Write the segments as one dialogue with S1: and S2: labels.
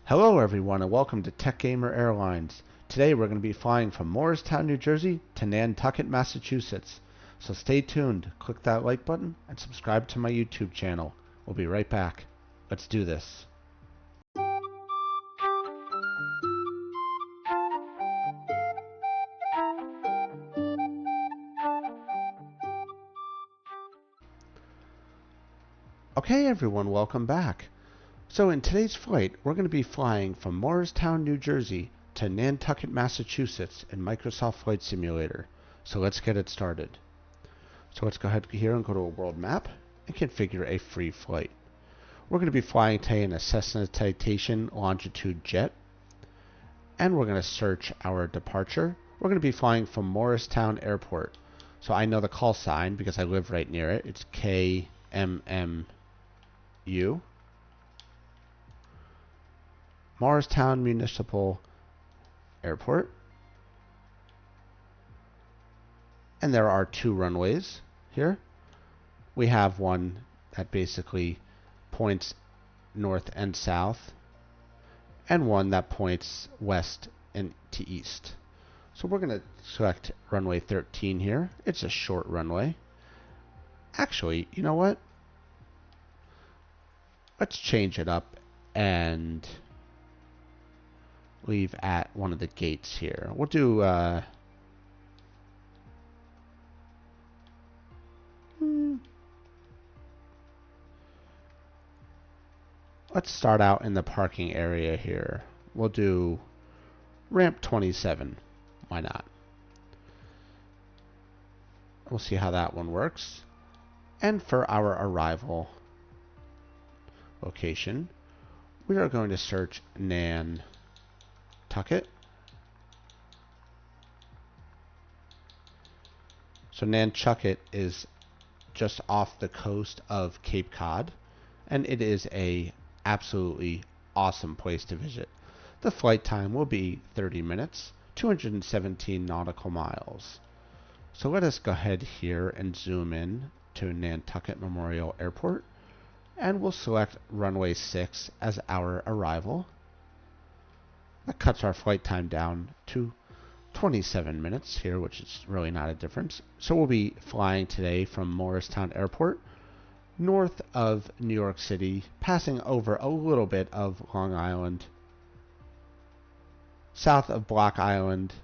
S1: Hello everyone and welcome to Tech Gamer Airlines. Today we're going to be flying from Morristown, New Jersey to Nantucket, Massachusetts. So stay tuned, click that like button, and subscribe to my YouTube channel. We'll be right back. Let's do this. Okay everyone, welcome back. So in today's flight, we're going to be flying from Morristown, New Jersey to Nantucket, Massachusetts in Microsoft Flight Simulator. So let's get it started. So let's go ahead here and go to a world map and configure a free flight. We're going to be flying today in a Cessna Citation Jet, and we're going to search our departure. We're going to be flying from Morristown Airport. So I know the call sign because I live right near it. It's KMMU. Morristown Municipal Airport. And there are two runways here. We have one that basically points north and south, and one that points west and to east. So we're going to select runway 13 here. It's a short runway. Actually, you know what? Let's change it up and leave at one of the gates here. We'll do let's start out in the parking area here. We'll do ramp 27. Why not? We'll see how that one works. And for our arrival location, we are going to search Nantucket. So Nantucket is just off the coast of Cape Cod, and it is a absolutely awesome place to visit. The flight time will be 30 minutes, 217 nautical miles. So let us go ahead here and zoom in to Nantucket Memorial Airport, and we'll select runway 6 as our arrival. That cuts our flight time down to 27 minutes here, which is really not a difference. So we'll be flying today from Morristown Airport, north of New York City, passing over a little bit of Long Island, south of Block Island,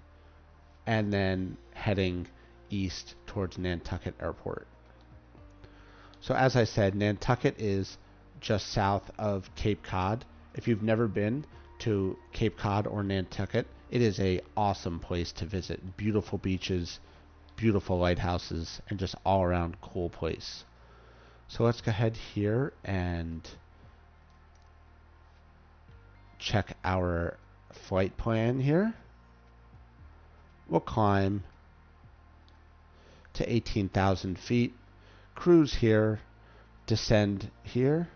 S1: and then heading east towards Nantucket Airport. So as I said, Nantucket is just south of Cape Cod. If you've never been to Cape Cod or Nantucket, it is an awesome place to visit. Beautiful beaches, beautiful lighthouses, and just all around cool place. So let's go ahead here and check our flight plan here. We'll climb to 18,000 feet, cruise here, descend here.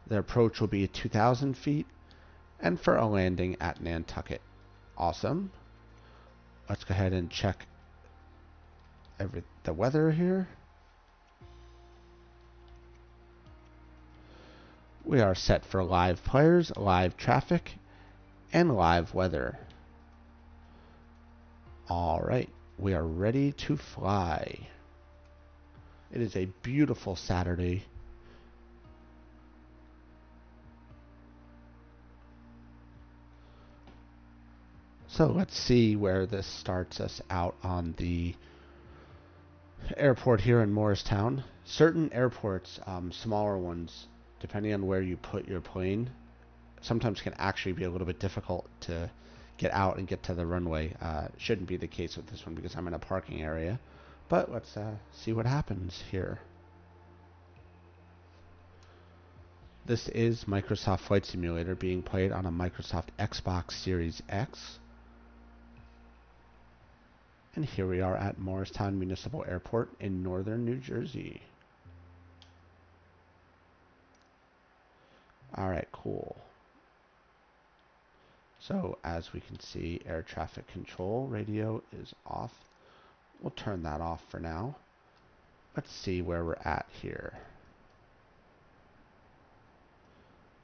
S1: The approach will be at 2,000 feet, and for a landing at Nantucket. Awesome. Let's go ahead and check the weather here. We are set for live players, live traffic, and live weather. Alright, we are ready to fly. It is a beautiful Saturday. So let's see where this starts us out on the airport here in Morristown. Certain airports, smaller ones, depending on where you put your plane, sometimes can actually be a little bit difficult to get out and get to the runway. Shouldn't be the case with this one because I'm in a parking area. But let's see what happens here. This is Microsoft Flight Simulator being played on a Microsoft Xbox Series X. And here we are at Morristown Municipal Airport in northern New Jersey. Alright, cool. So as we can see, air traffic control radio is off. We'll turn that off for now. Let's see where we're at here.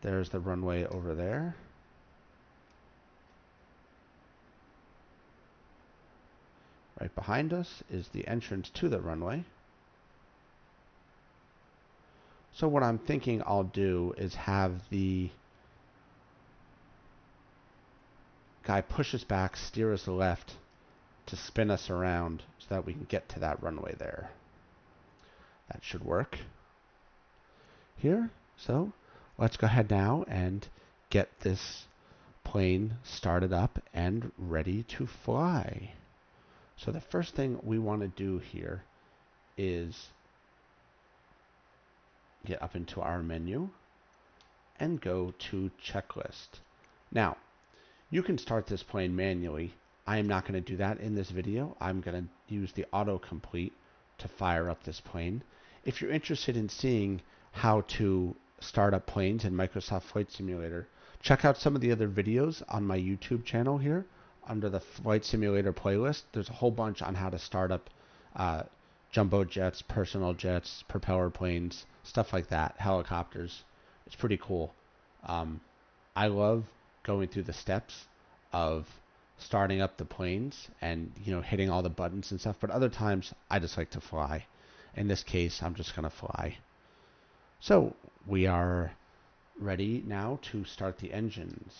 S1: There's the runway over there. Right behind us is the entrance to the runway. So what I'm thinking I'll do is have the guy push us back, steer us left to spin us around so that we can get to that runway there. That should work here. So let's go ahead now and get this plane started up and ready to fly. So the first thing we want to do here is get up into our menu and go to checklist. Now, you can start this plane manually. I am not going to do that in this video. I'm going to use the autocomplete to fire up this plane. If you're interested in seeing how to start up planes in Microsoft Flight Simulator, check out some of the other videos on my YouTube channel here under the Flight Simulator playlist. There's a whole bunch on how to start up jumbo jets, personal jets, propeller planes, stuff like that, helicopters. It's pretty cool. I love going through the steps of starting up the planes and hitting all the buttons and stuff, but other times I just like to fly. In this case, I'm just going to fly. So we are ready now to start the engines.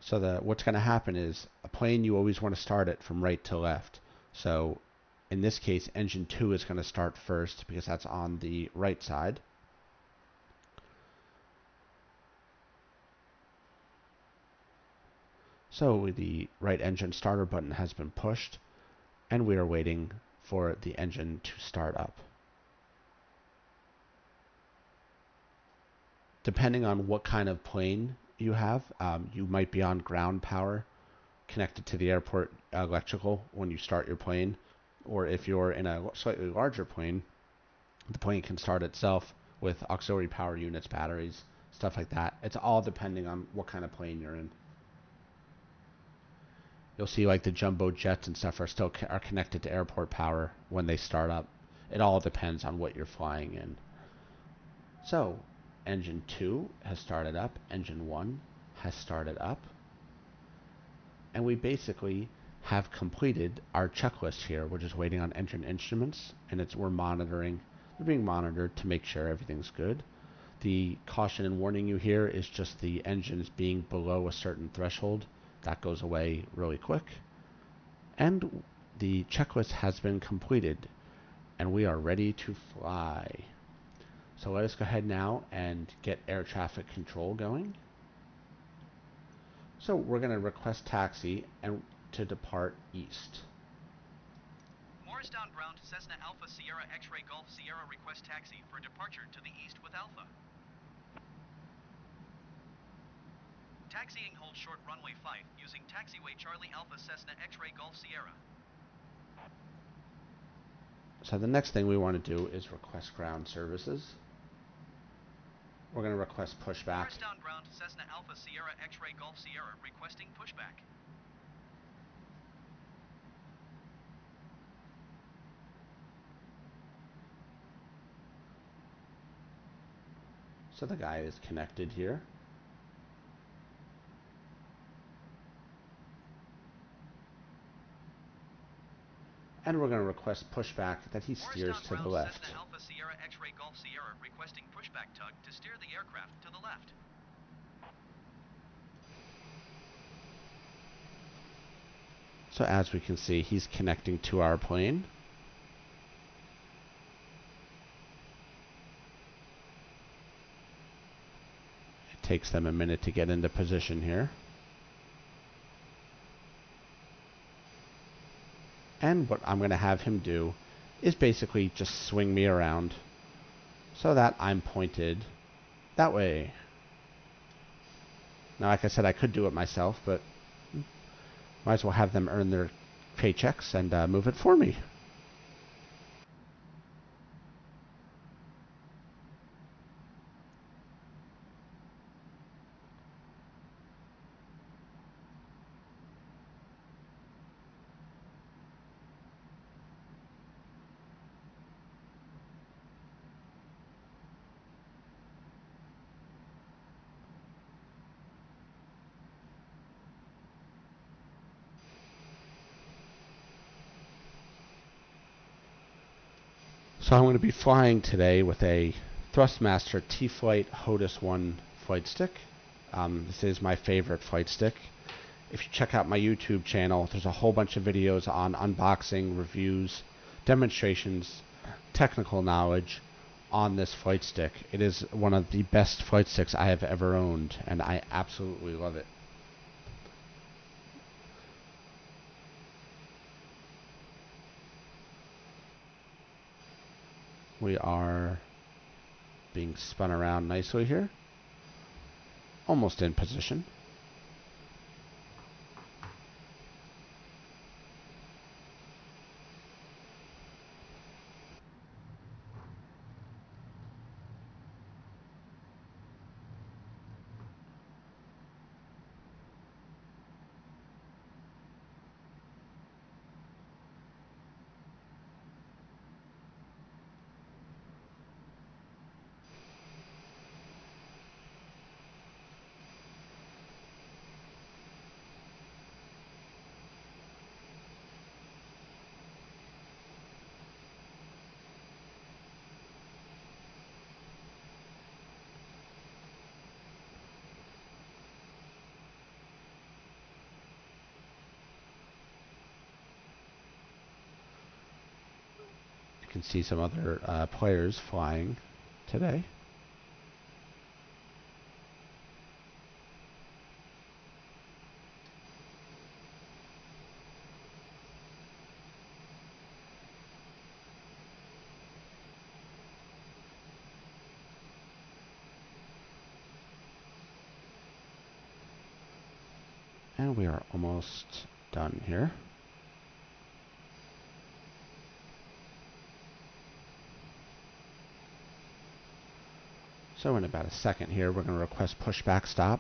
S1: So what's going to happen is a plane, you always want to start it from right to left. So in this case, engine 2 is going to start first because that's on the right side. So the right engine starter button has been pushed, and we are waiting for the engine to start up. Depending on what kind of plane you have, you might be on ground power connected to the airport electrical when you start your plane, or if you're in a slightly larger plane, the plane can start itself with auxiliary power units, batteries, stuff like that. It's all depending on what kind of plane you're in. You'll see like the jumbo jets and stuff are connected to airport power when they start up. It all depends on what you're flying in. So engine 2 has started up, engine 1 has started up, and we basically have completed our checklist here. We're just waiting on engine instruments, and they're being monitored to make sure everything's good. The caution and warning you hear is just the engines being below a certain threshold. That goes away really quick. And the checklist has been completed, and we are ready to fly. So let us go ahead now and get air traffic control going. So we're going to request taxi and to depart east.
S2: Morristown ground Cessna Alpha Sierra X-Ray Golf Sierra request taxi for departure to the east with Alpha. Taxiing hold short runway 5 using taxiway Charlie Alpha Cessna X-Ray Golf Sierra.
S1: So the next thing we want to do is request ground services. We're going to request pushback.
S2: Morristown ground Cessna Alpha Sierra X-Ray Golf Sierra requesting pushback.
S1: So the guy is connected here. And we're going to request pushback that he steers to the left.
S2: Cessna Alpha Sierra X-Ray Golf Sierra requesting pushback tug to steer the aircraft to the left.
S1: So as we can see, he's connecting to our plane. It takes them a minute to get into position here. And what I'm going to have him do is basically just swing me around so that I'm pointed that way. Now, like I said, I could do it myself, but might as well have them earn their paychecks and move it for me. So I'm going to be flying today with a Thrustmaster T-Flight HOTUS 1 flight stick. This is my favorite flight stick. If you check out my YouTube channel, there's a whole bunch of videos on unboxing, reviews, demonstrations, technical knowledge on this flight stick. It is one of the best flight sticks I have ever owned, and I absolutely love it. We are being spun around nicely here. Almost in position. You can see some other players flying today. And we are almost done here. So in about a second here, we're going to request pushback stop.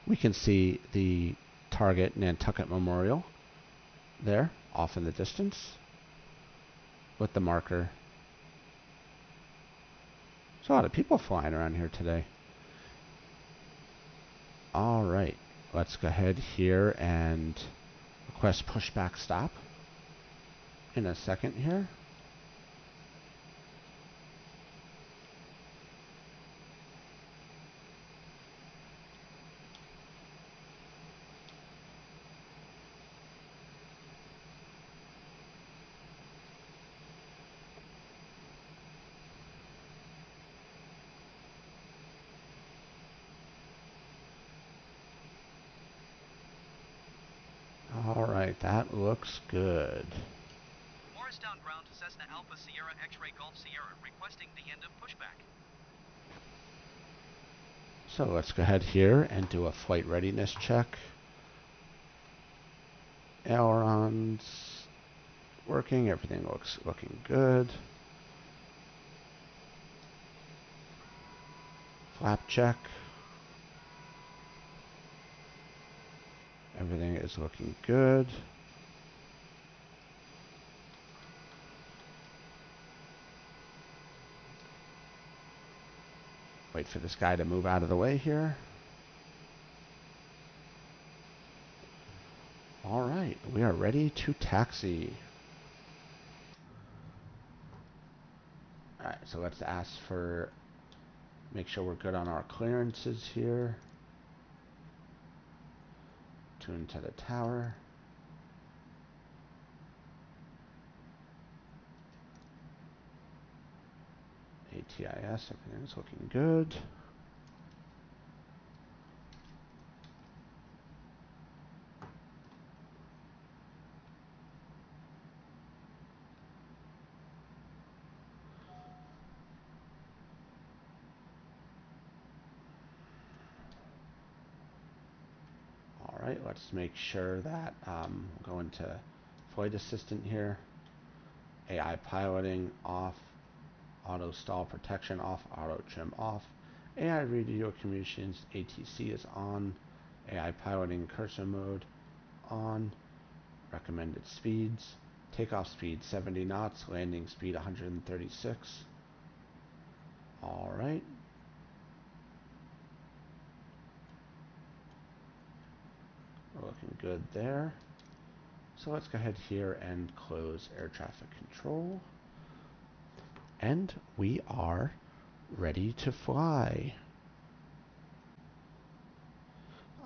S1: We can see the target Nantucket Memorial there, off in the distance, with the marker. There's a lot of people flying around here today. Alright, let's go ahead here and request pushback stop in a second here. Alright, that looks good.
S2: Morristown ground, Cessna Alpha Sierra X-ray Golf Sierra, requesting the end of pushback.
S1: So let's go ahead here and do a flight readiness check. Ailerons working, everything looks looking good. Flap check. Everything is looking good. Wait for this guy to move out of the way here. Alright, we are ready to taxi. Alright, so let's ask for, make sure we're good on our clearances here. Tune to the tower. ATIS, everything's looking good. Alright, let's make sure that we'll go into flight assistant here. AI piloting off. Auto stall protection off. Auto trim off. AI radio communications ATC is on. AI piloting cursor mode on. Recommended speeds. Takeoff speed 70 knots. Landing speed 136. Alright. We're looking good there. So let's go ahead here and close air traffic control. And we are ready to fly.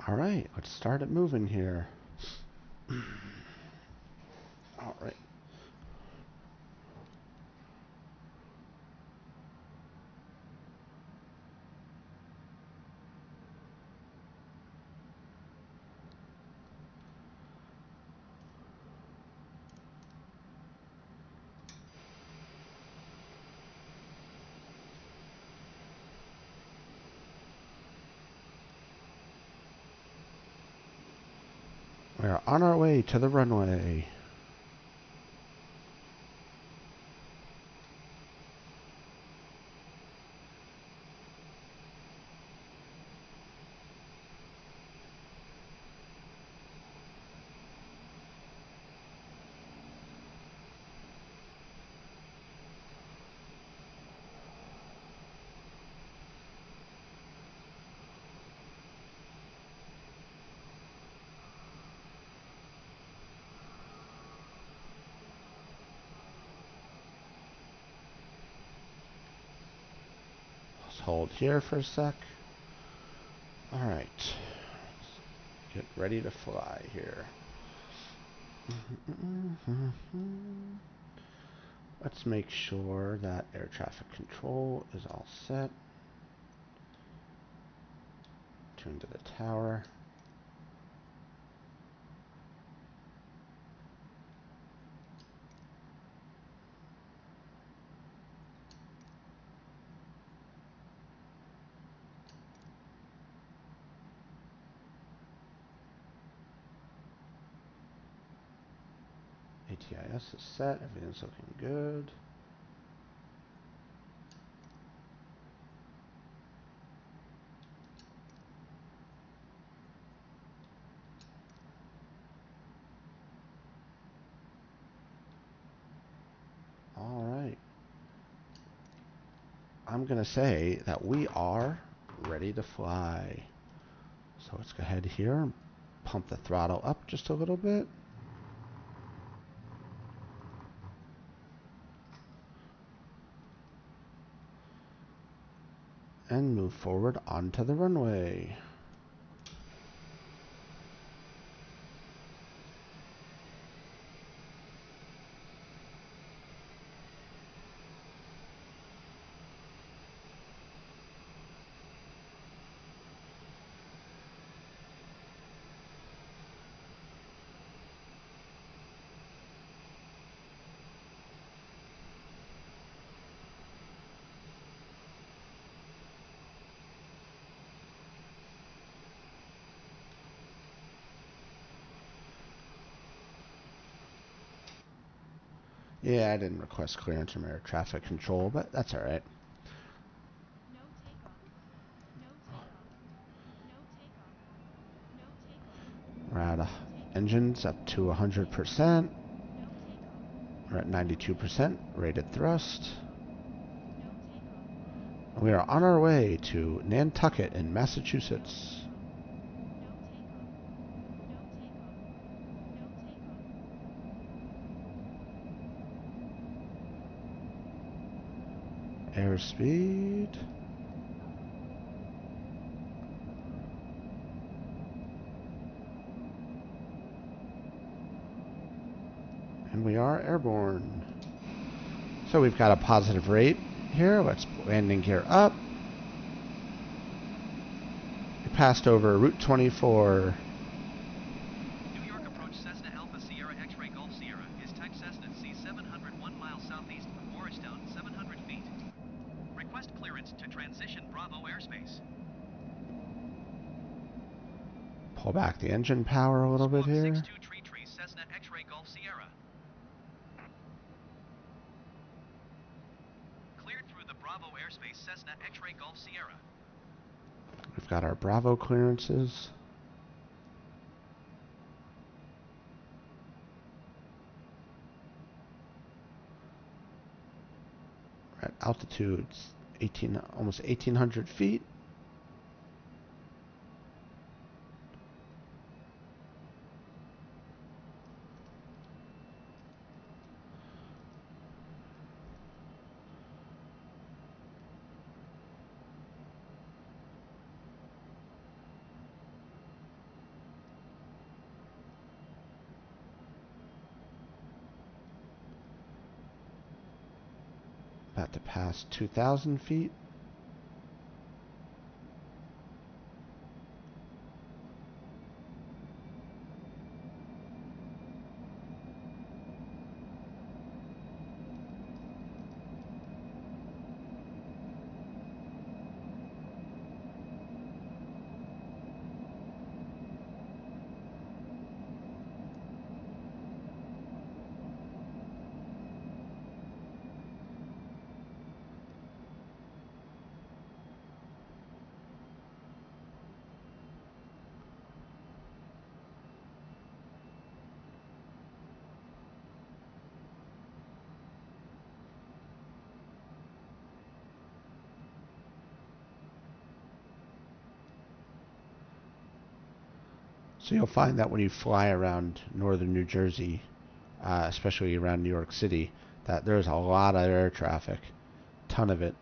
S1: Alright, let's start it moving here. Alright. We are on our way to the runway. Let's hold here for a sec. Alright. Get ready to fly here. Let's make sure that air traffic control is all set. Tune to the tower. ATIS is set. Everything's looking good. Alright. I'm going to say that we are ready to fly. So let's go ahead here and pump the throttle up just a little bit. And move forward onto the runway. Yeah, I didn't request clearance from air traffic control, but that's alright.
S3: No takeoff. No takeoff. No takeoff. No takeoff.
S1: We're at engines up to 100%.
S3: No takeoff.
S1: We're at 92% rated thrust.
S3: No takeoff.
S1: We are on our way to Nantucket in Massachusetts.
S3: No takeoff. No takeoff. No takeoff.
S1: Airspeed. And we are airborne. So we've got a positive rate here. Let's landing gear up. We passed over Route 24.
S2: New York approach Cessna Alpha Sierra X-Ray Golf Sierra is type Cessna C 701 miles southeast of Morristown, 700 feet. Request clearance to transition Bravo airspace.
S1: Pull back the engine power a little bit
S2: Squawk
S1: here.
S2: 62 Tree Tree Cessna X-Ray Golf Sierra. Cleared through the Bravo airspace Cessna X-Ray Golf Sierra.
S1: We've got our Bravo clearances. We're at altitudes almost 1,800 feet. About to pass 2,000 feet. So you'll find that when you fly around northern New Jersey, especially around New York City, that there's a lot of air traffic, ton of it,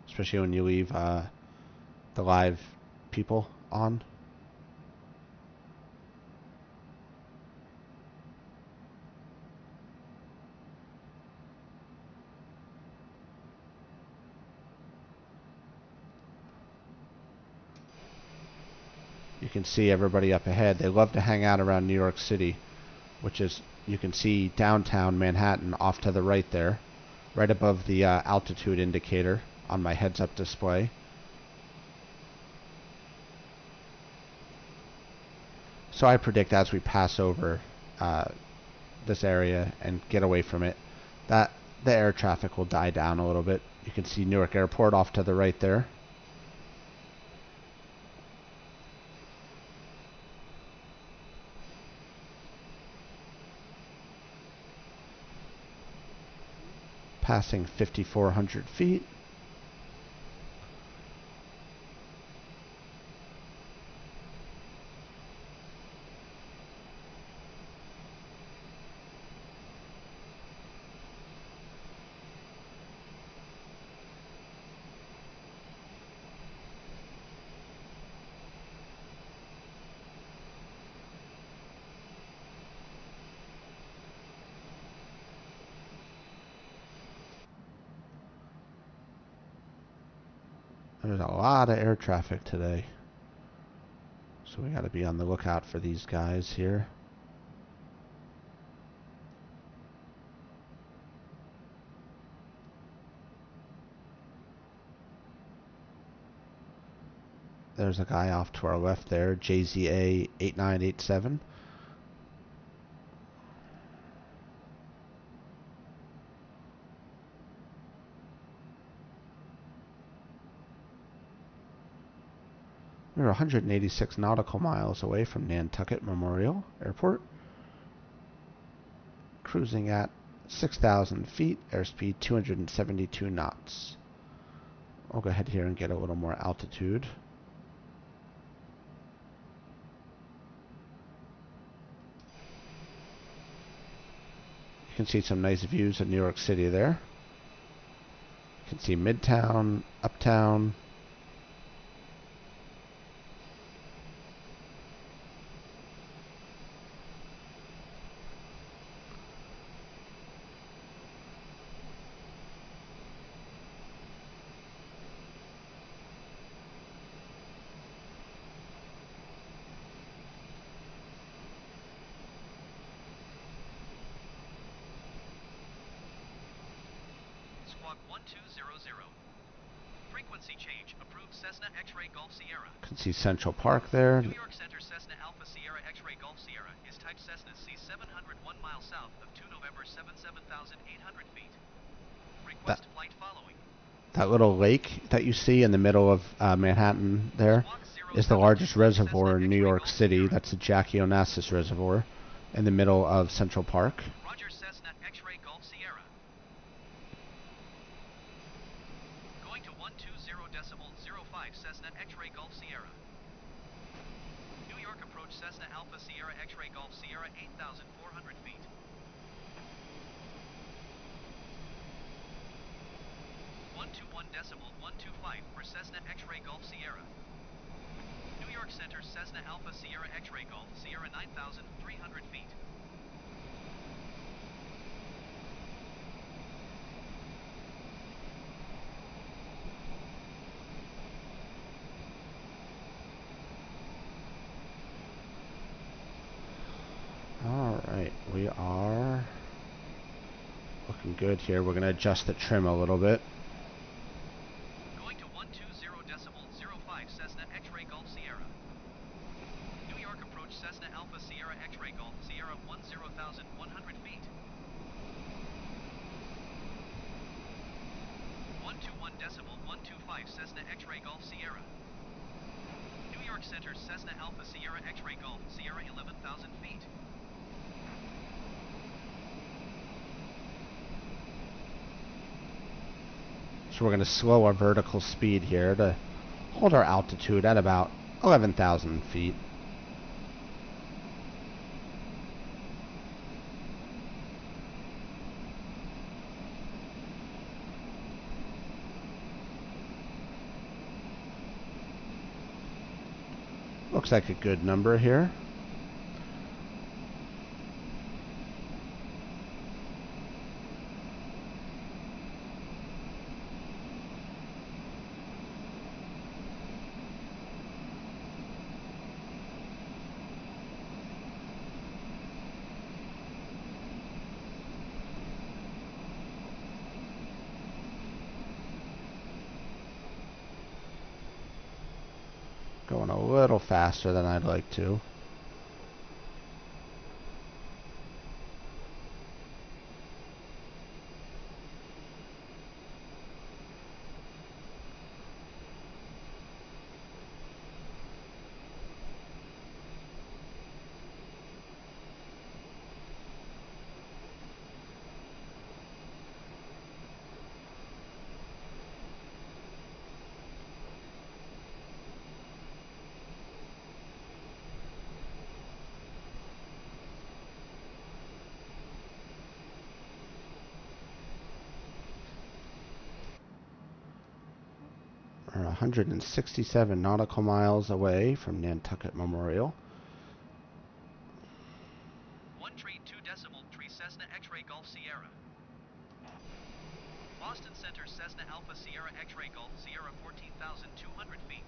S1: especially when you leave the live people on. You can see everybody up ahead. They love to hang out around New York City, which is, you can see downtown Manhattan off to the right there, right above the altitude indicator on my heads-up display. So I predict as we pass over this area and get away from it, that the air traffic will die down a little bit. You can see Newark Airport off to the right there. Passing 5,400 feet. There's a lot of air traffic today, so we got to be on the lookout for these guys here. There's a guy off to our left there, JZA 8987. We're 186 nautical miles away from Nantucket Memorial Airport. Cruising at 6,000 feet, airspeed 272 knots. I'll go ahead here and get a little more altitude. You can see some nice views of New York City there. You can see Midtown, Uptown.
S2: Squawk 1200. Frequency change. Approved Cessna X-Ray Golf Sierra.
S1: You can see Central Park there.
S2: New York Center Cessna Alpha Sierra X-Ray Golf Sierra is type Cessna C700 1 mile south of 2 November 77,800 feet. Request flight following.
S1: That little lake that you see in the middle of Manhattan there is the largest reservoir in New York City. That's the Jackie Onassis Reservoir in the middle of Central Park.
S2: Roger Cessna X-Ray Golf Sierra. Going to 120.05 Cessna X-Ray Golf Sierra. New York approach Cessna Alpha Sierra X-Ray Golf Sierra 8,400 feet. 121.125 for Cessna X-Ray Golf Sierra. New York Center Cessna Alpha Sierra X-Ray Golf Sierra 9,300 feet.
S1: Looking good here. We're going to adjust the trim a little bit.
S2: Going to 120.05 Cessna X-Ray Golf Sierra. New York approach Cessna Alpha Sierra X-Ray Golf Sierra 10,100 feet. 121.125 Cessna X-Ray Golf Sierra. New York Center Cessna Alpha Sierra X-Ray Golf Sierra 11,000 feet.
S1: So we're going to slow our vertical speed here to hold our altitude at about 11,000 feet. Looks like a good number here. Going a little faster than I'd like to. We're 167 nautical miles away from Nantucket Memorial.
S2: 132.3 Cessna X-Ray Golf Sierra. Boston Center Cessna Alpha Sierra X-Ray Golf Sierra 14,200 feet.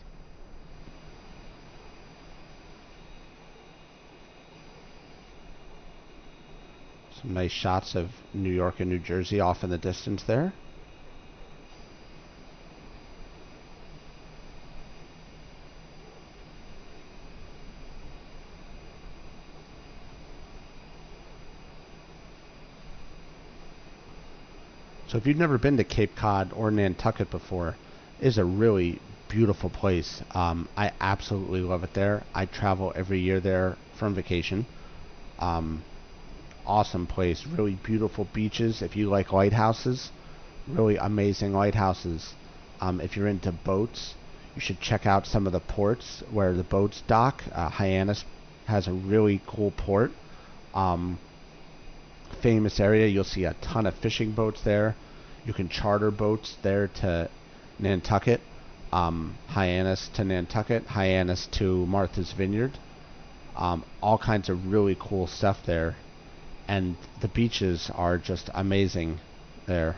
S1: Some nice shots of New York and New Jersey off in the distance there. So if you've never been to Cape Cod or Nantucket before, it is a really beautiful place. I absolutely love it there. I travel every year there from vacation. Awesome place, really beautiful beaches. If you like lighthouses, really amazing lighthouses. If you're into boats, you should check out some of the ports where the boats dock. Hyannis has a really cool port. Famous area. You'll see a ton of fishing boats there. You can charter boats there to Nantucket, Hyannis to Nantucket, Hyannis to Martha's Vineyard. All kinds of really cool stuff there, and the beaches are just amazing there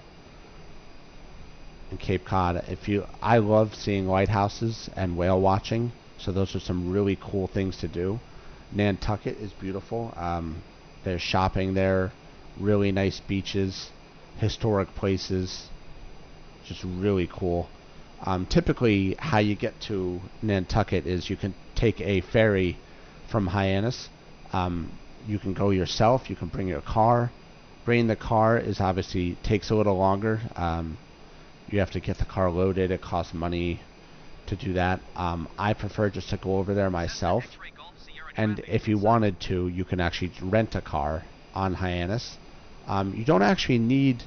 S1: in Cape Cod. I love seeing lighthouses and whale watching, so those are some really cool things to do. Nantucket is beautiful. There's shopping there, really nice beaches, historic places, just really cool. Typically, how you get to Nantucket is you can take a ferry from Hyannis. You can go yourself. You can bring your car. Bringing the car is obviously takes a little longer. You have to get the car loaded. It costs money to do that. I prefer just to go over there myself. And if you wanted to, you can actually rent a car on Hyannis. You don't actually need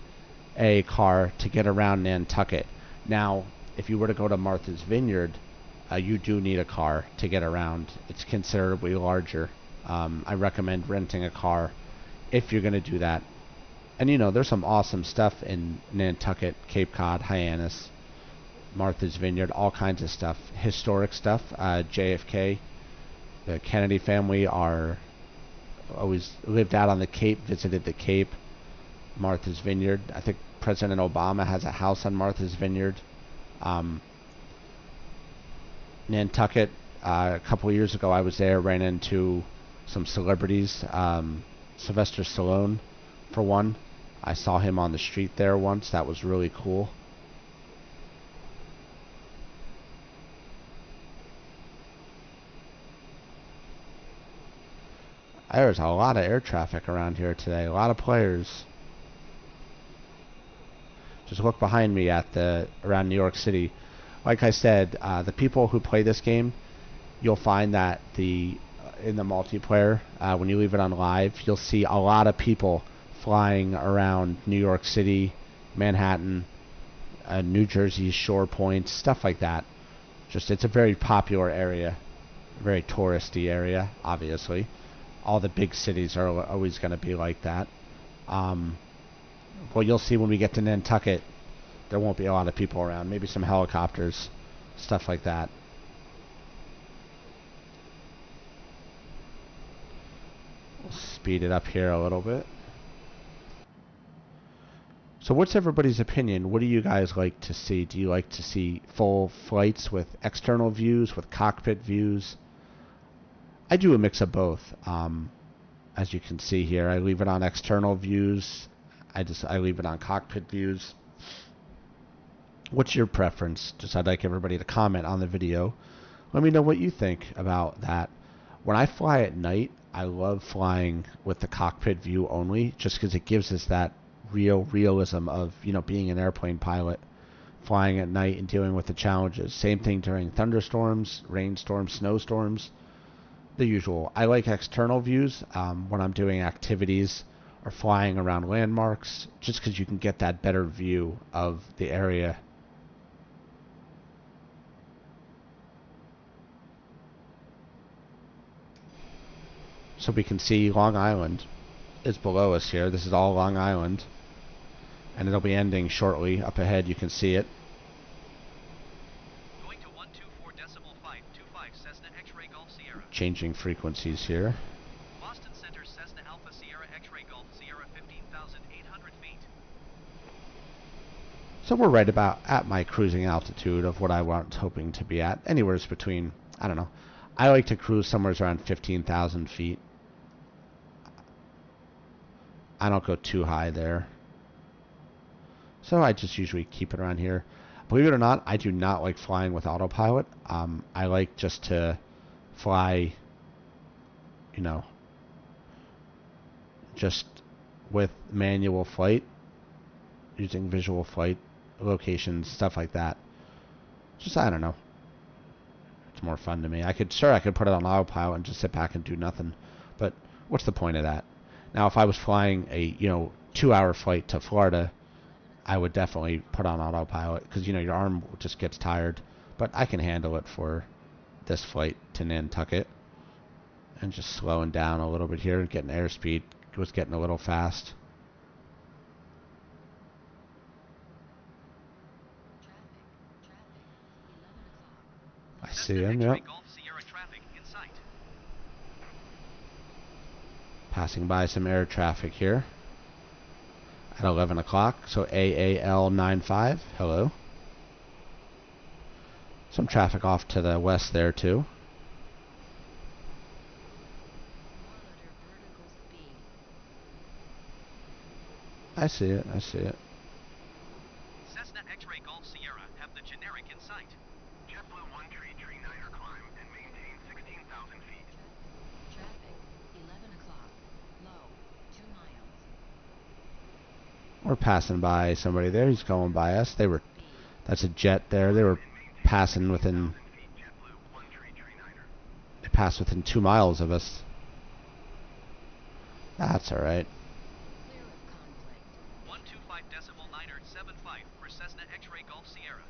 S1: a car to get around Nantucket. Now, if you were to go to Martha's Vineyard, you do need a car to get around. It's considerably larger. I recommend renting a car if you're going to do that. And there's some awesome stuff in Nantucket, Cape Cod, Hyannis, Martha's Vineyard, all kinds of stuff. Historic stuff. JFK, the Kennedy family always lived out on the Cape, visited the Cape, Martha's Vineyard. I think President Obama has a house on Martha's Vineyard. Nantucket, a couple of years ago I was there, ran into some celebrities, Sylvester Stallone for one. I saw him on the street there once. That was really cool. There's a lot of air traffic around here today. A lot of players. Just look behind me at around New York City. Like I said, the people who play this game, you'll find that in the multiplayer, when you leave it on live, you'll see a lot of people flying around New York City, Manhattan, New Jersey shore points, stuff like that. Just it's a very popular area, very touristy area, obviously. All the big cities are always going to be like that. Well, you'll see when we get to Nantucket, there won't be a lot of people around. Maybe some helicopters, stuff like that. We'll speed it up here a little bit. So what's everybody's opinion? What do you guys like to see? Do you like to see full flights with external views, with cockpit views? I do a mix of both. As you can see here, I leave it on external views. I leave it on cockpit views. What's your preference? I'd like everybody to comment on the video. Let me know what you think about that. When I fly at night, I love flying with the cockpit view only, just because it gives us that realism of, being an airplane pilot, flying at night and dealing with the challenges. Same thing during thunderstorms, rainstorms, snowstorms, the usual. I like external views when I'm doing activities or flying around landmarks, just because you can get that better view of the area. So we can see Long Island is below us here. This is all Long Island. And it'll be ending shortly. Up ahead, you can see it.
S2: Going to 124.525 Cessna X-Ray Golf Sierra.
S1: Changing frequencies here.
S2: Boston Center Cessna Alpha Sierra X-Ray Golf Sierra 15,800 feet.
S1: So we're right about at my cruising altitude of what I was hoping to be at. Anywhere between, I don't know. I like to cruise somewhere around 15,000 feet. I don't go too high there. So I just usually keep it around here. Believe it or not, I do not like flying with autopilot. I like just to fly, just with manual flight, using visual flight locations, stuff like that. Just, I don't know. It's more fun to me. I could put it on autopilot and just sit back and do nothing. But what's the point of that? Now, if I was flying a 2-hour flight to Florida, I would definitely put on autopilot because your arm just gets tired. But I can handle it for this flight to Nantucket, and just slowing down a little bit here, getting airspeed. It was getting a little fast. I see him. Yep. Passing by some air traffic here at 11 o'clock. So AAL95. Hello. Some traffic off to the west there too. I see it. I see it.
S2: Cessna X-Ray Golf Sierra have the generic in sight. JetBlue 1339er climb and maintain 16,000 feet.
S4: Traffic, 11 o'clock. Low, 2 miles.
S1: We're passing by somebody there. He's going by us. That's a jet there. They were passing within. They passed within 2 miles of us. That's all right.
S4: Clear of conflict.
S2: 125.975 for Cessna X-Ray Golf Sierra.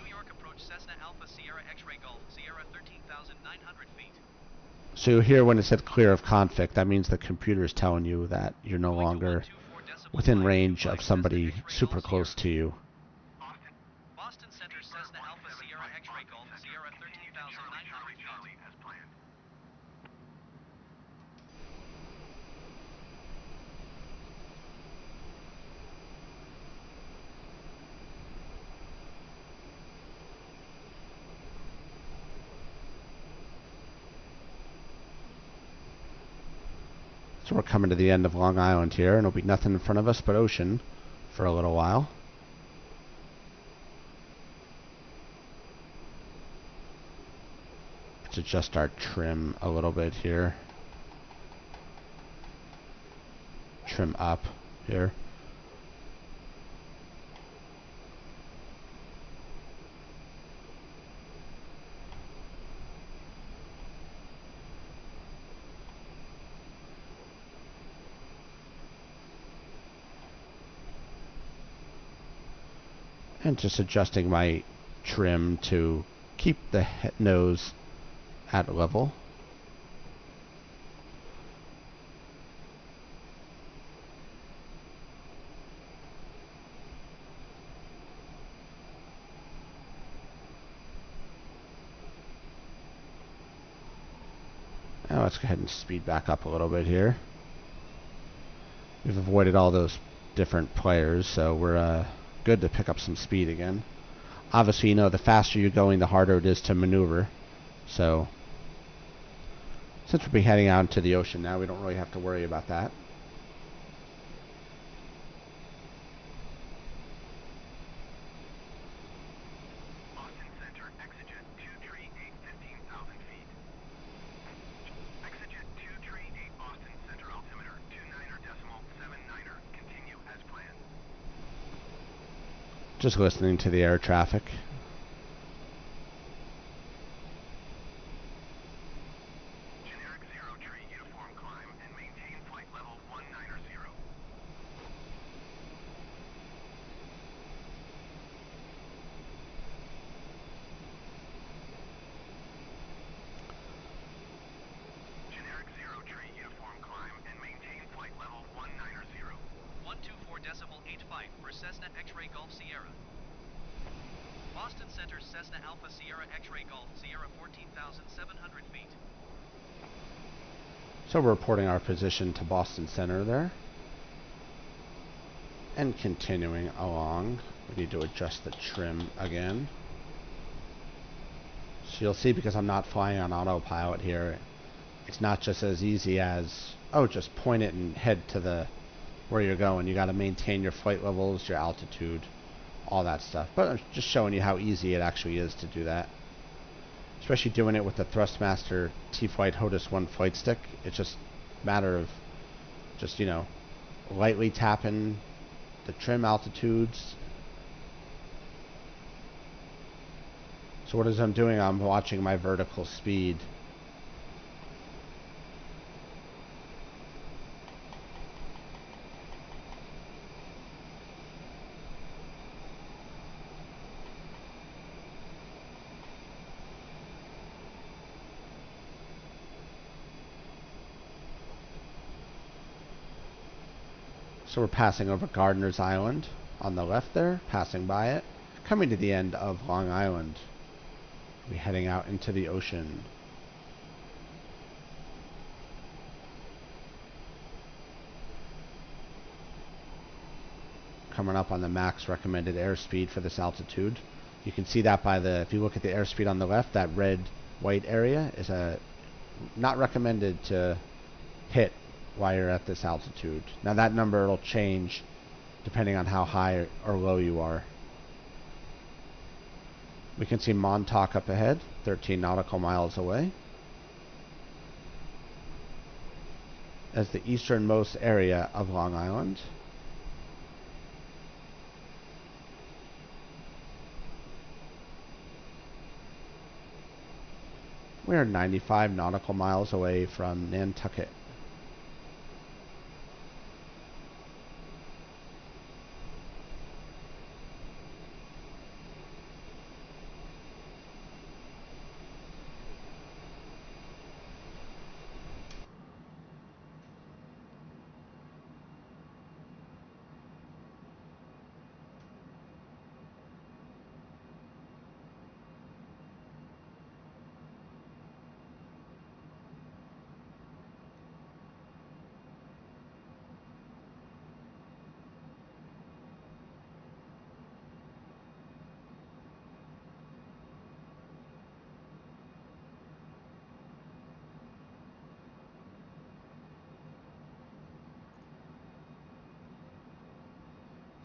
S2: New York approach Cessna Alpha Sierra X-Ray Golf Sierra 13,900 feet.
S1: So here, when it said clear of conflict, that means the computer is telling you that you're no longer within range of somebody super close to you.
S2: Boston Center Cessna Alpha Sierra X-Ray Golf Sierra 13,900 feet.
S1: So we're coming to the end of Long Island here, and there'll be nothing in front of us but ocean for a little while. Let's adjust our trim a little bit here. Trim up here. And just adjusting my trim to keep the nose at level. Now let's go ahead and speed back up a little bit here. We've avoided all those different players, so we're good to pick up some speed again. Obviously, you know, the faster you're going, the harder it is to maneuver. So, since we'll be heading out into the ocean now, we don't really have to worry about that.
S2: Boston Center, Exejet 238, 15,000 feet. Exejet 238 Boston Center, altimeter 29.79er. Continue as planned.
S1: Just listening to the air traffic.
S2: Generic 0 tree uniform climb and maintain flight level 190. Generic 0 tree uniform climb and maintain flight level 190. 124.85 for Cessna X-Ray Golf Sierra. Boston Center Cessna Alpha Sierra X-Ray Golf Sierra 14,700 feet.
S1: So we're reporting our position to Boston Center there. And continuing along, we need to adjust the trim again. So you'll see, because I'm not flying on autopilot here, it's not just as easy as, oh, just point it and head to the where you're going. You got to maintain your flight levels, your altitude, all that stuff. But I'm just showing you how easy it actually is to do that. Especially doing it with the Thrustmaster T-Flight HOTUS 1 flight stick. It's just a matter of just, you know, lightly tapping the trim altitudes. So what is I'm doing, I'm watching my vertical speed. So we're passing over Gardiner's Island on the left there, passing by it, coming to the end of Long Island. We're heading out into the ocean. Coming up on the max recommended airspeed for this altitude. You can see that by the, if you look at the airspeed on the left, that red white area is not recommended to hit while you're at this altitude. Now that number will change depending on how high or low you are. We can see Montauk up ahead, 13 nautical miles away, as the easternmost area of Long Island. We are 95 nautical miles away from Nantucket.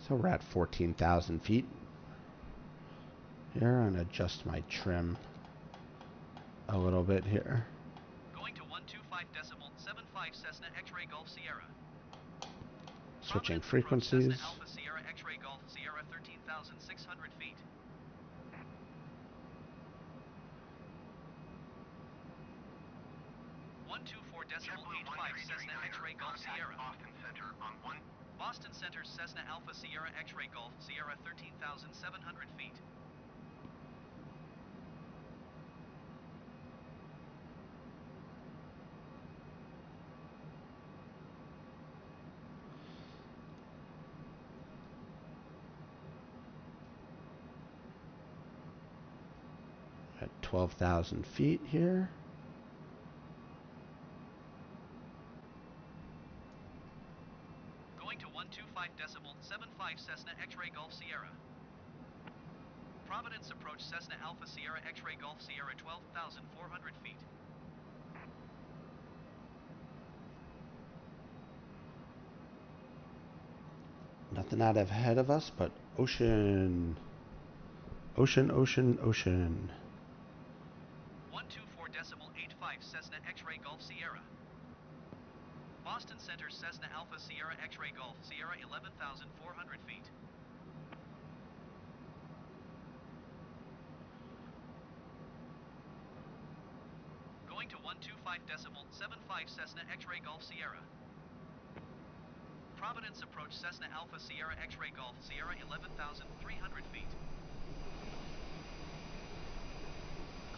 S1: So we're at 14,000 feet. Here, I'm going to adjust my trim a little bit here.
S2: Going to 125.75 Cessna X-Ray Golf Sierra.
S1: Switching
S2: Providence approach
S1: frequencies.
S2: Cessna Alpha Sierra X-Ray Golf Sierra 13,600 feet. 124.85 Cessna X-Ray Golf Sierra.
S5: Boston Center on 1.
S2: Boston Center Cessna Alpha Sierra X-Ray Golf Sierra 13,700 feet.
S1: At 12,000 feet here.
S2: Going to 125.75 Cessna X-Ray Golf Sierra. Providence approach Cessna Alpha Sierra X-Ray Golf Sierra 12,400 feet.
S1: Nothing out ahead of us but ocean. Ocean, ocean, ocean.
S2: 124.85 Cessna X-Ray Golf Sierra. Boston Center Cessna Alpha Sierra X-Ray Golf Sierra 11,400 feet. Going to 125.75 Cessna X-Ray Golf Sierra. Providence approach Cessna Alpha Sierra X-Ray Golf Sierra 11,300 feet.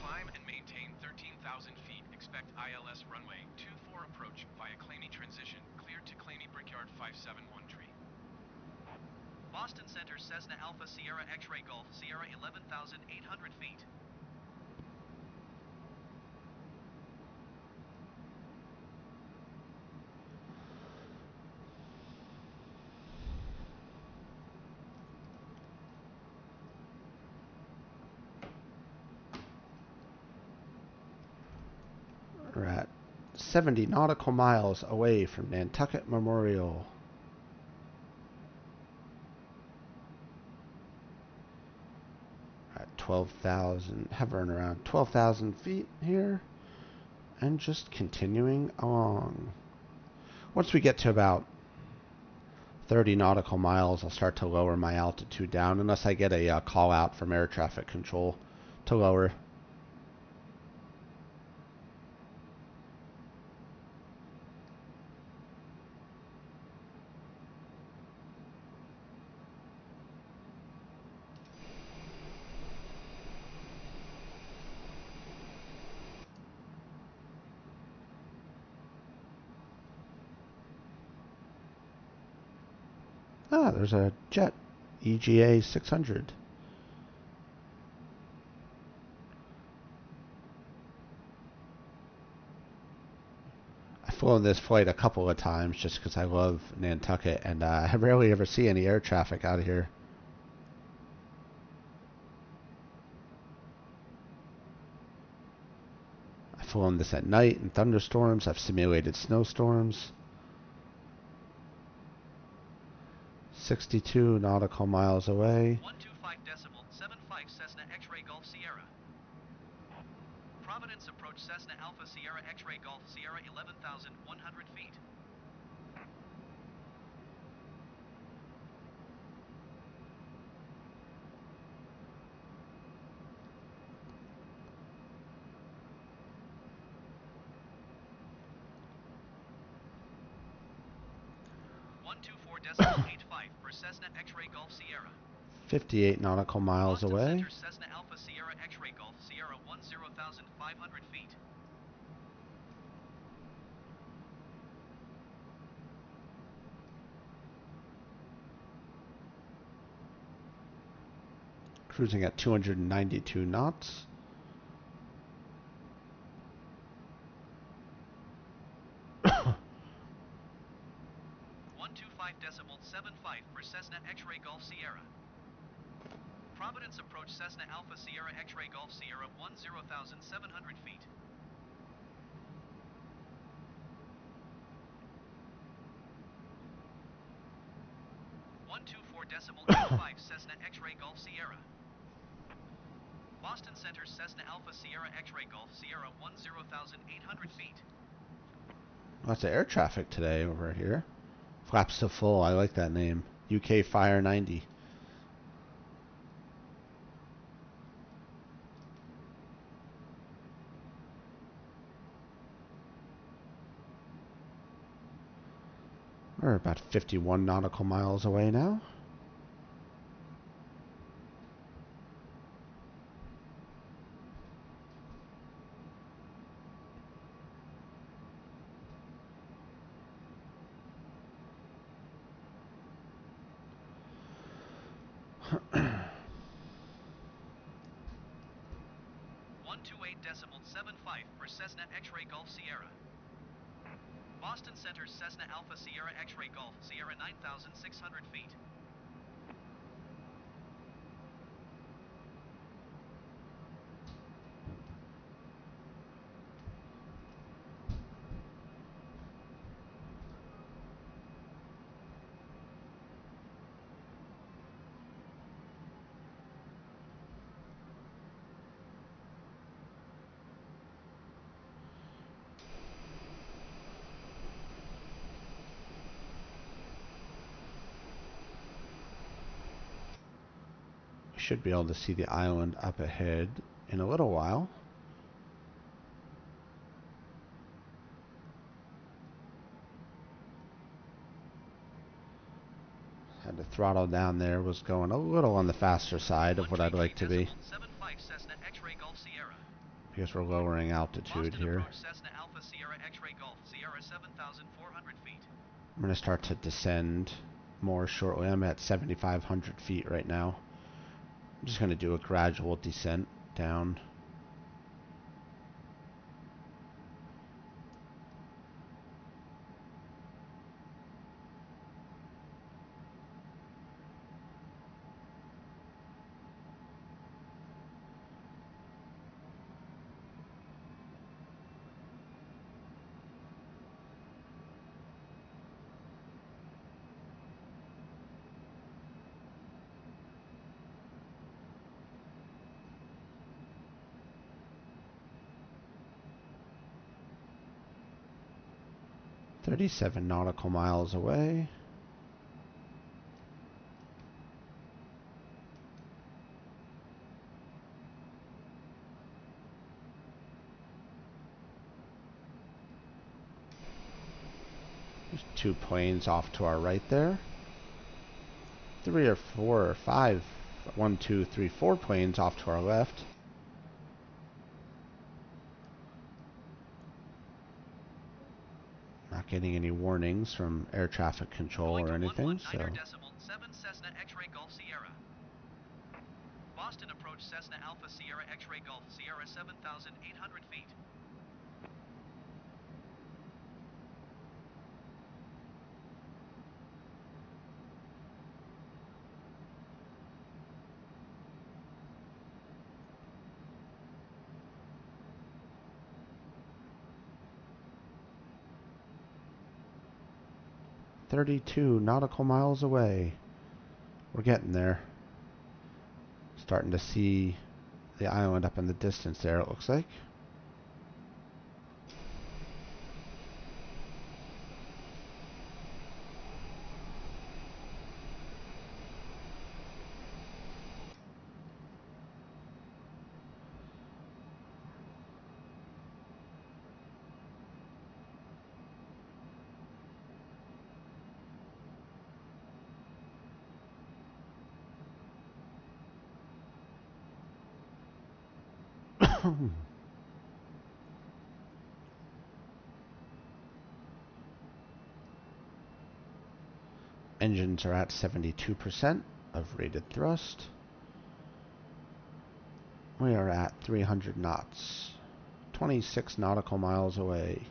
S5: Climb and maintain 13,000 feet. Expect ILS runway 24 approach via Claney transition. Cleared to Claney Brickyard 571 tree.
S2: Boston Center Cessna Alpha Sierra X-Ray Golf Sierra 11,800 feet.
S1: We're at 70 nautical miles away from Nantucket Memorial. At 12,000, hovering around 12,000 feet here, and just continuing along. Once we get to about 30 nautical miles, I'll start to lower my altitude down, unless I get a call out from air traffic control to lower. Ah, there's a jet, EGA 600. I've flown this flight a couple of times just because I love Nantucket, and I rarely ever see any air traffic out of here. I've flown this at night in thunderstorms. I've simulated snowstorms. 62 nautical miles away.
S2: 125.75 Cessna X-Ray Golf Sierra. Providence approach Cessna Alpha Sierra X-Ray Golf Sierra 11,100 feet. for Cessna X-Ray Golf Sierra.
S1: 58 nautical miles
S2: Boston
S1: away.
S2: Center Cessna Alpha Sierra X-Ray Golf Sierra 10,500 feet.
S1: Cruising at 292 knots.
S2: for Cessna X-Ray Golf Sierra. Providence approach Cessna Alpha Sierra X-Ray Golf Sierra 10,700 feet. 14.85 Cessna X-Ray Golf Sierra. Boston Center Cessna Alpha Sierra X-Ray Golf Sierra 10,800 feet.
S1: Lots of air traffic today over here. Flaps to full. I like that name. UK Fire 90. We're about 51 nautical miles away now.
S2: For Cessna X-Ray Golf Sierra. Boston Center Cessna Alpha Sierra X-Ray Golf Sierra 9,600 feet.
S1: Should be able to see the island up ahead in a little while. Had to throttle down there, was going a little on the faster side of what I'd like to be.
S2: Cessna X-Ray Golf Sierra.
S1: Because we're lowering altitude
S2: Boston
S1: here.
S2: approach Cessna Alpha Sierra X-Ray Golf Sierra 7,400 feet.
S1: I'm going to start to descend more shortly. I'm at 7,500 feet right now. I'm just going to do a gradual descent down. "37 nautical miles away." There's 2 planes off to our right there. 3 or 4 or 5. 1, 2, 3, 4 planes off to our left. Not getting any warnings from air traffic control or anything, so.
S2: 7 Cessna X-Ray Golf Sierra. Boston approach Cessna Alpha Sierra X-Ray Golf Sierra 7,800 feet.
S1: "32 nautical miles away." We're getting there. Starting to see the island up in the distance there, it looks like. Engines are at 72% of rated thrust. We are at 300 knots, 26 nautical miles away.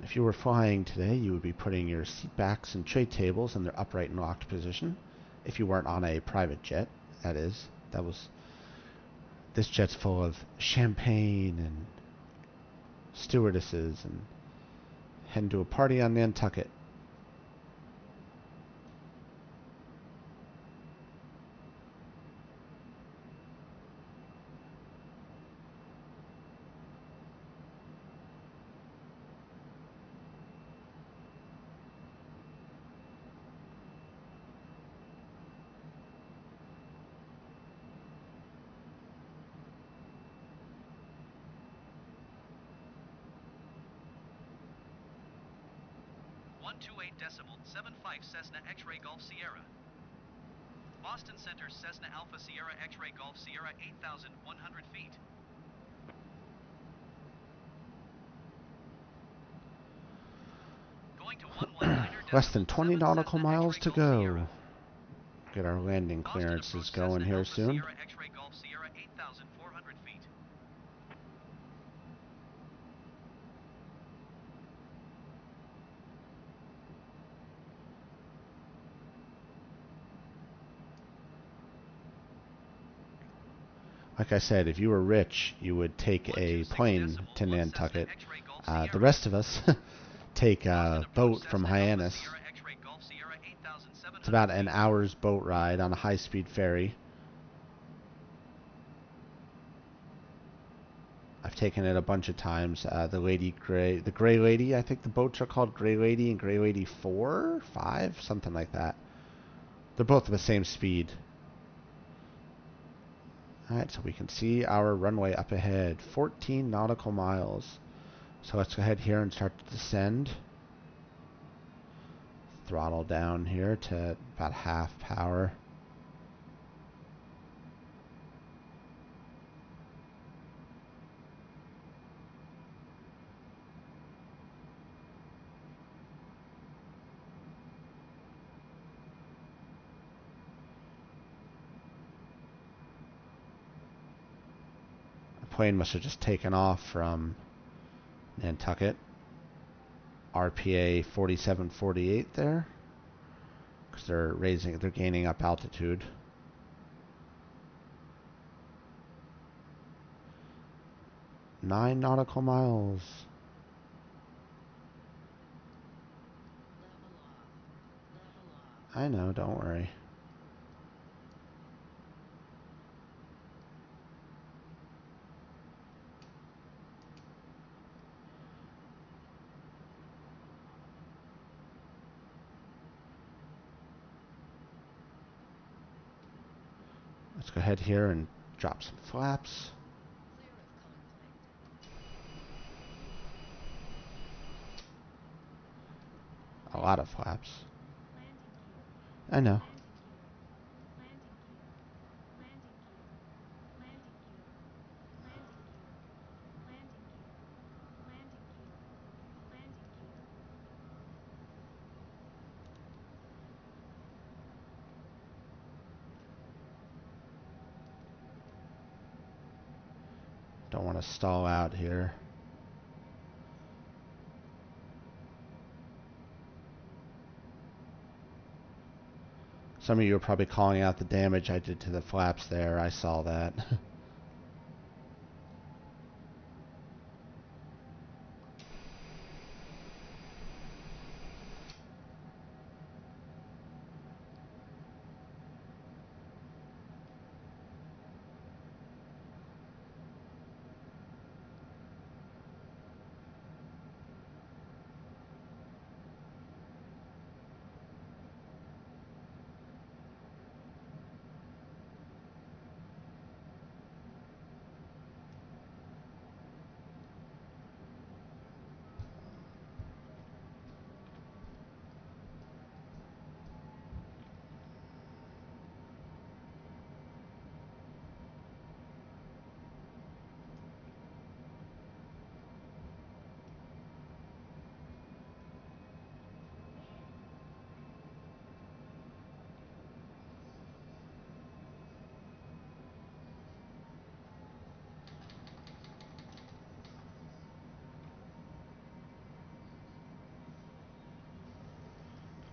S1: If you were flying today, you would be putting your seat backs and tray tables in their upright and locked position. If you weren't on a private jet, that is. This jet's full of champagne and stewardesses and heading to a party on Nantucket.
S2: 128.75 Cessna X-Ray Golf Sierra. Boston Center Cessna Alpha Sierra X-Ray Golf Sierra 8,100 feet. Going to 119er.
S1: Less than 20 nautical
S2: Cessna
S1: miles
S2: X-Ray
S1: to
S2: Golf Sierra.
S1: go. Get our landing
S2: Boston
S1: clearances
S2: approach
S1: going
S2: Cessna
S1: here
S2: Alpha
S1: soon.
S2: Sierra X-Ray Golf Sierra 8,400 feet.
S1: Like I said, if you were rich, you would take a plane to Nantucket. The rest of us take a boat from Hyannis. It's about an hour's boat ride on a high-speed ferry. I've taken it a bunch of times. The Gray Lady, I think the boats are called Gray Lady and Gray Lady 4, 5, something like that. They're both the same speed. Alright, so we can see our runway up ahead, 14 nautical miles. So let's go ahead here and start to descend. Throttle down here to about half power. Plane must have just taken off from Nantucket. RPA 4748 there, because they're gaining up altitude. Nine nautical miles. I know, don't worry. Let's go ahead here and drop some flaps. A lot of flaps. I know. Don't want to stall out here. Some of you are probably calling out the damage I did to the flaps there. I saw that.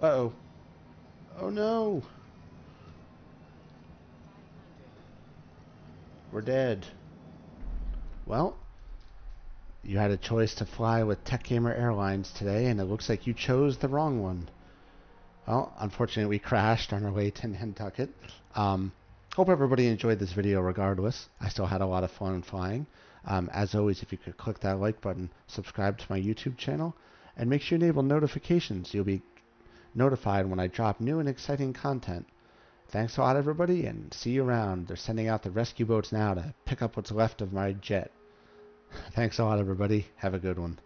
S1: Uh-oh. Oh no. We're dead. Well, you had a choice to fly with Tech Gamer Airlines today, and it looks like you chose the wrong one. Well, unfortunately, we crashed on our way to Nantucket. Hope everybody enjoyed this video regardless. I still had a lot of fun flying. As always, if you could click that like button, subscribe to my YouTube channel, and make sure you enable notifications. You'll be notified when I drop new and exciting content. Thanks a lot, everybody, and see you around. They're sending out the rescue boats now to pick up what's left of my jet. Thanks a lot, everybody. Have a good one.